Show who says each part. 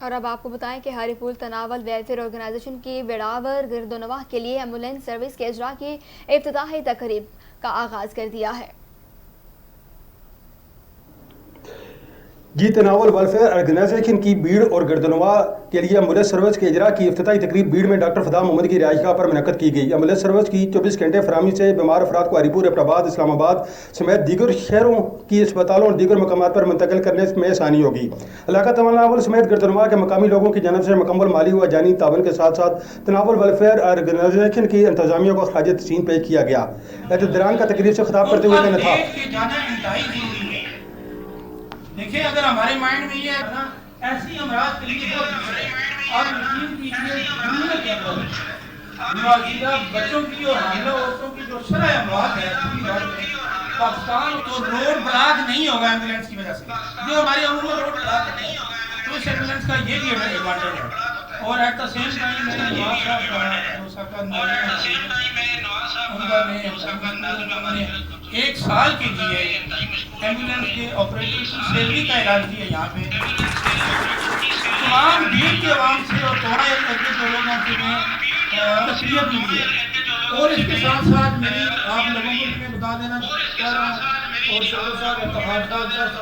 Speaker 1: اور اب آپ کو بتائیں کہ ہری پھول تناول ویلفیئر آرگنائزیشن کی ویراور گرد و نواح کے لیے ایمبولینس سروس کے اجرا کی افتتاحی تقریب کا آغاز کر دیا ہے۔
Speaker 2: تناول ویلفیئر آرگنائزیشن کی بھیڑ اور گردنواں کے لیے ایمبولینس سروس کے اجرا کی افتتاحی تقریب بھیڑ میں ڈاکٹر فدا محمد کی رہائش گاہ پر منعقد کی گئی۔ ایمبولینس سروس کی 24 گھنٹے فراہمی سے بیمار افراد کو ہری پور، ایبٹ آباد، اسلام آباد سمیت دیگر شہروں کی اسپتالوں اور دیگر مقامات پر منتقل کرنے میں آسانی ہوگی۔ علاقہ تناول سمیت گردنواں کے مقامی لوگوں کی جانب سے مکمل مالی و جانی تعاون کے ساتھ ساتھ تناول ویلفیئر آرگنائزیشن کی انتظامیہ کو خراج تحسین پیش کیا گیا۔ اعتداران کا تقریب سے خطاب کرتے ہوئے کہنا تھا،
Speaker 3: دیکھیں اگر ہمارے مائنڈ میں یہ ہے نا ایسی امراض کے لیے اور یقین کیجیے ضرورت ہے بچوں کی اور حاملہ عورتوں کی جو شرح اموات ہے پاکستان تو روڈ بلاک نہیں ہوگا ایمبولینس کی وجہ سے، جو ہماری عموماً روڈ بلاک نہیں ہے تو اس ایمبولینس کا یہ بھی ایڈوانٹیج ہے۔ اور ایٹ دا سیم ٹائم میں نواز صاحب نے 1 سال کے لیے ایمبولینس کے آپریٹر کی سیلری کا اعلان کیا یہاں پہ تمام بھیڑ کے عوام سے اور تمہارے علاقے کے لوگوں سے میں تسلیت ملی ہے۔ اور اس کے ساتھ ساتھ میں آپ لوگوں کو میں بتا دینا چاہ رہا ہوں اور شوکت صاحب اتحاد صاحب